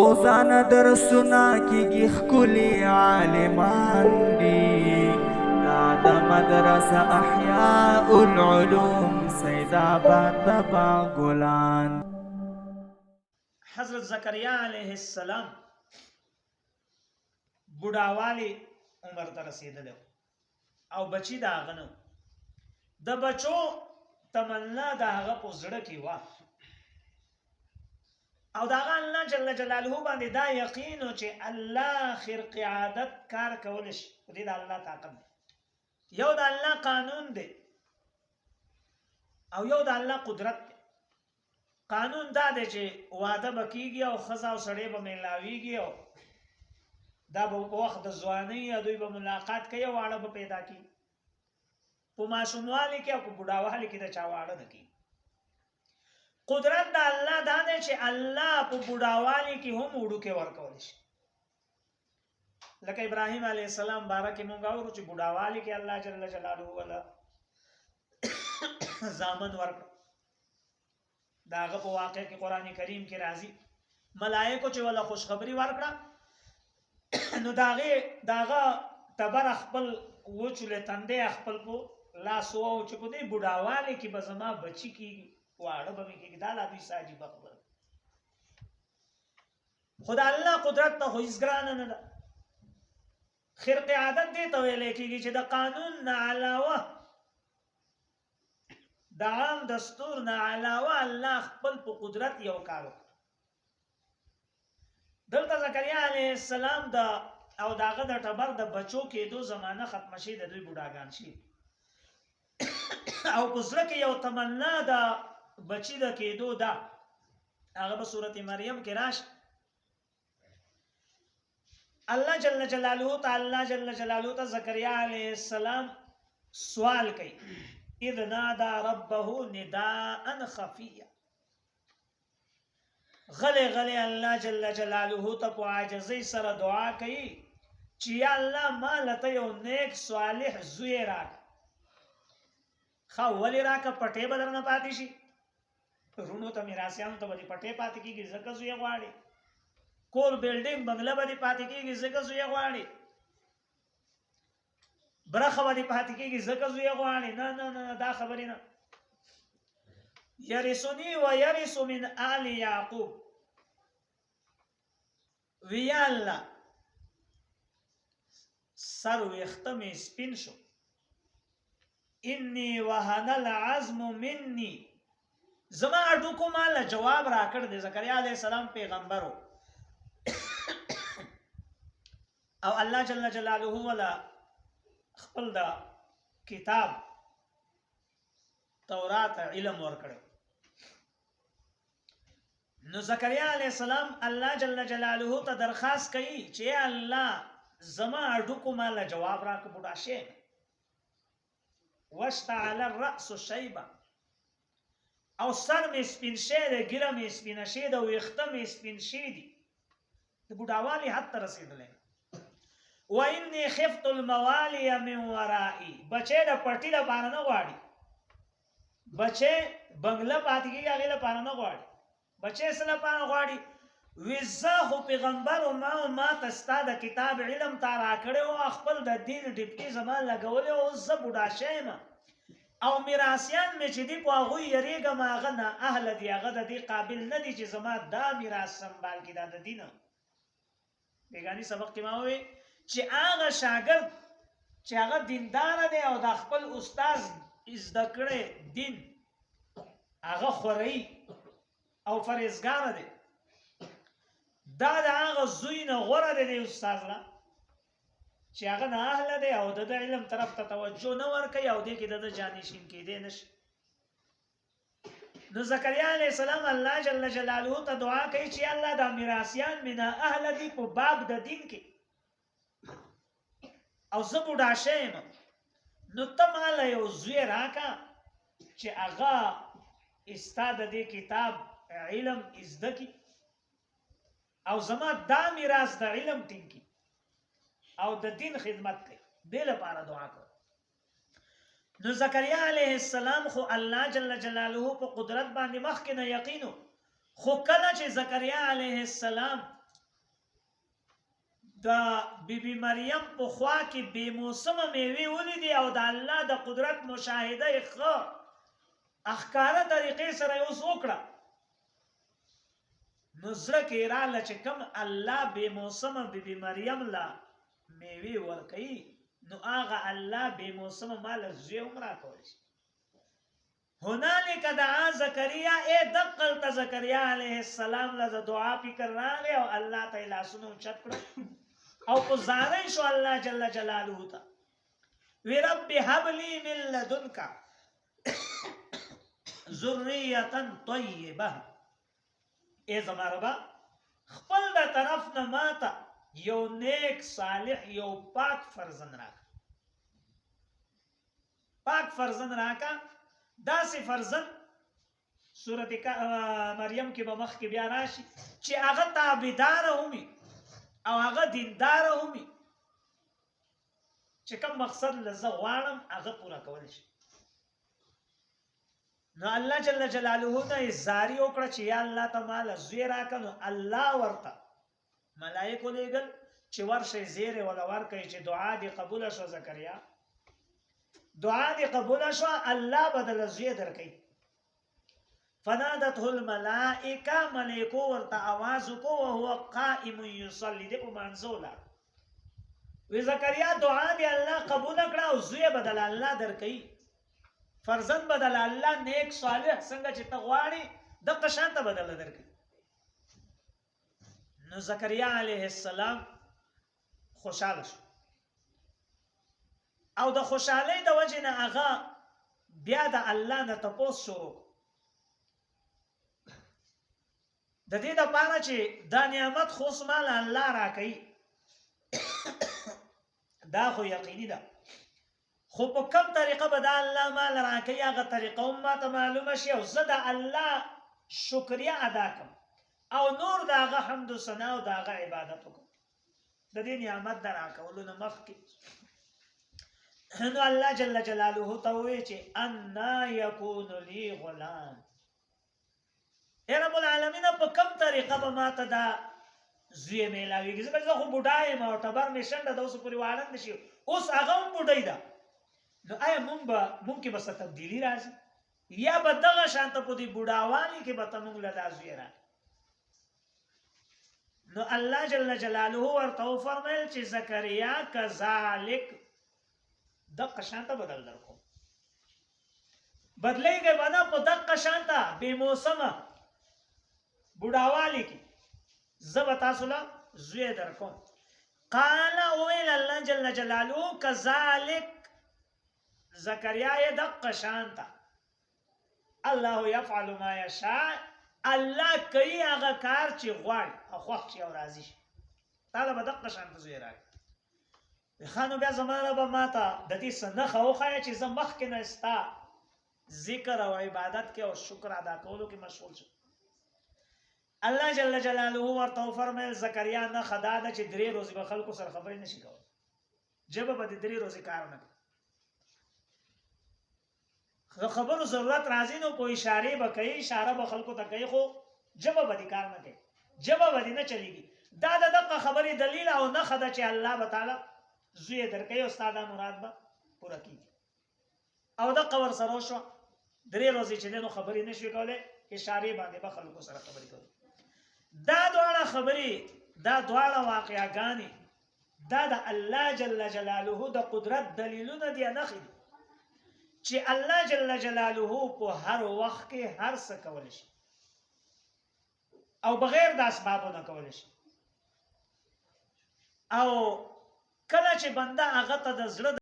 روزانه درسونه کیږي ښکلي عالمان دي دا د مدرسه احیاء العلوم سید آباد تبا ګلان. حضرت زکریا علیه السلام بوډاوالی عمر ته رسیدلی او بچی د هغه نه د بچو تمنا د هغه په زړه کې وه او د هغه الله جل جلاله باندې دا یقین و چې الله خرق عادت کار کولی شي. په دې د الله طاقت دی، یو د الله قانون دی او یو د الله قدرت دی. قانون دا دی چې واده به کېږي او ښځه او سړی به میلاویږي او دا به په وخت د ځوانۍ یا دوی به ملاقات کوي او واړه به پیدا کېږي. په ماشوموالي کې او په بوډاوالي کې د چا واړه نه کېږي. قدرت د الله دا دی چې الله په بوډاوالي کې هم وړوکې ورکولی شي. لکه ابراهیم علیه السلام باره کې مونږ اورو چې بوډاوالي کې الله جل جلاله ولا زامن ورکړ. د هغه په واقع کې قرآن کریم کې راځي ملائکو چې ولا خوشخبري ورکړه نو د هغه تبر خپل وچولې تندې خپل په لاس وو چې په دې بوډاوالي کې به زما بچي کېږي واړه به مې کېږي. دا لا دوی عجیبه خبره. خو د الله قدرت ته خو هېڅ ګرانه نه ده. خرق عادت دې ته ویلی کېږي چې د قانون نه علاوه د عام دستور نه علاوه الله خپل په قدرت یو کار وکړ. دلته زکریا علیه السلام او داغه د ټبر د بچو کېدو زمانه ختمه شي، د دوی بوډاګان شي او په زړه کې یو تمنا د بچی د کېدو ده. هغه په سورت مریم کې راشي الله جل جلاله ته زکریا علیه السلام سوال کوي اذ نادى ربه نداء خفيا. غلی غلی الله جل جلاله ته په عاجزۍ سره دعا کوي چې یا الله ما لته یو نیک صالح زوی راکړه. ښه ولې راکړه؟ پټې به درنه پاتې شي. رونو ته میراثیانو ته به دې پټې پاتې کېږي ځکه زوی غواړي. کور بلډینګ بنګله به دې پاتې کېږي ځکه زوی غواړي. برخه به دې پاتې کېږي ځکه زوی غواړي. نه نه نه دا خبرې نه. یرثنی و یرث من آل یعقوب. ویا الله سر ویخته مې سپین شو. انی وهن العظم مني. زما اډوکو مال جواب راکړ دی. زکریا علیه السلام پیغمبر او الله جل جلاله ولا خپل د کتاب تورات علم ورکړ. نو زکریا علیه السلام الله جل جلاله ته درخواست کوي چې الله زما اډوکو مال جواب راکړ. بوډا شي واشتعل الرأس شیبا او سر مې سپین شي دی، ګیره مې سپینه شي ده، ویښته مې سپین شي دي. د بوډاوالي حد ته رسېدلی. و انی خفت الموالی من ورائي. بچی د پټي لپاره نه غواړي. بچی بنګله پاتې کېږي هغې لپاره نه غواړي. بچی څه لپاره غواړي؟ وی زه خو پیغمبر ما ته ستا د کتاب علم تا راکړی و، خپل د دین ډپټي زما لګولی و، اوس زه بوډا شوی یم او میراثیان مې چې دي په هغوی یریږم هغه نااهله دي، هغه د دې قابل نه دي چې زما دا میراث سنبال کړي. دا د دینه بیګاني سبق کې ما ووی چې هغه شاګرد چې هغه دینداره دی او د خپل استاد زده کړی دین هغه خورئ او فرهیزګاره دی، دا د هغه زوی نه غوره دی د استاد نه چې هغه نااهله دی او د علم طرف ته توجه نه ورکوي او دې کې د جانشین کېدی نشي. نو زکریا علیه السلام الله جل جلاله ته دعا کوي چې الله دا میراثیان مې نااهله دي په باب د دین کې او زه بوډا شوی یم، نو ته ماله یو زوی راکړه چې هغه ستا د دې کتاب علم زده کړي او زما دا میراث د علم ټینګ کړي او د دین خدمت کوي. دې لپاره دعا کوي. نو زکریا علیه السلام خو الله جل جلاله په قدرت باندې مخکې نه یقینو، خو کله چې زکریا علیه السلام د بیبي مریم په خوا کې بې موسمه میوې ولیدې او د الله د قدرت مشاهده یې ښه ښکاره طریقې سره یې اوس وکړه، نو زړه کې یې راغله چې کوم الله بې موسمه بیبي مریم له میوې ورکوي، نو هغه الله بې موسمه ما له زوی هم راکولی شي. هنالک دعا زکریا دقلته زکریا علیه السلام له دعا فکر راغی او الله ته یې لاسونه اوچت کړه او په زارۍ شو الله جل جلاله ته، وی رب هب لی من لدنک ذریة طیبه، ای زما ربه خپل د طرف نه ماته یو نیک صالح یو پاک فرزند راکړه، پاک فرزند راکړه، داسې فرزند سورت مریم کې به مخکې بیا راشي چې هغه تابعداره ومي او هغه دینداره ومي، چې کوم مقصد له زه غواړم هغه پوره کولی شي. نو الله جل جلاله ته یې زاري وکړه چې یا الله ته ماله زوی راکړه، نو الله ورته ملایکو لېږل چې ورشئ زیری وله ورکوي چې دعا دې قبوله شوه زکریا، دعا دې قبوله شوه الله به دله زوی درکوي. فنادته الملائکه، ملائکو ورته آواز وکړو وهو قائم یصلی، دی په مانځه ولاړ، وی زکریا دعا دې الله قبوله کړه او زوی به دله الله درکوي، فرزند به دله الله نیک صالح څنګه چې ته غواړې دغه شان ته به دله درکوي. نو زکریا علیه السلام خوشحاله شو او د خوشحالۍ د وجې نه هغه بیا د الله نه تپوس شروع د دې دپاره چې دا نعمت خو اوس ماله الله راکوي دا خو یقیني ده، خو په کوم طریقه به دا الله ماله راکوي هغه طریقه هم ماته معلومه شي او زه د الله شکریه ادا کړم او نور د هغه حمد و ثنا او د هغه عبادت وکړم د دې نعمت د راکولو نه مخکې. نو الله جل جلاله ته ووایي چې انا یکون لی غلام، ای رب العالمین په کوم طریقه به ماته دا زوی میلاویږي، ځکه زه خو بوډا یم او ټبر مې شنډه ده اوس پورې واړه نه شي، اوس هغه هم بوډۍ ده، نو آیا مونږ کې به څه تبدیلي راځي یا به دغه شانته په دې بوډاوالي کې به ته مونږ له دا زوی راکړي؟ نو الله جل جلاله ورته وفرمیل چې زکریا کذالک دغه شانته بدل درکوم، بدلیږي به نه په دغه شانته بې موسمه بوډاوالي کې زه به تاسو له زوی درکوم. قال ویل الله جل جلاله کذالک زکریا یې دغه شانته الله یفعل ما یشاء، الله کوي هغه کار چې غواړي او خوښ شي او راضي شي، تاله به دغه شانته زوی راکړي. خانو بیا زمانه به ماته د دې څه نښه وښایه چې زه مخکې نه ستا ذکر او عبادت کې او شکر ادا کولو کې مشغول شم. الله جل جلاله ورته وفرمیل زکریا نښه دا ده چې 3 ورځې به خلکو سره خبرې نشي کولی، ژبه به د 3 ورځې کار نه کوي، خبرو ضرورت راځي نو په اشارې به کوي، اشاره به خلکو ته کوي، خو ژبه به دې کار نه کوي، ژبه به دې نه چلیږي. دا د دغه خبرې دلیل او نښه ده چې الله به تعالی زوی درکوي او ستا دا مراد به پوره کېږي. او دغه ورسره وشوه 3 ورځې چې دی نو خبرې نه شوې کولی، اشارې باندې به خلکو سره خبرې کوي. دا دواړه خبرې، دا دواړه واقعاګانې دا د الله جل جلاله د قدرت دلیلونه دي، نښې دي چې الله جل جلاله په هر وخت کې هر څه کولی شي او بغیر د اسبابو نه کولی شي. او کله چې بنده هغه ته د زړه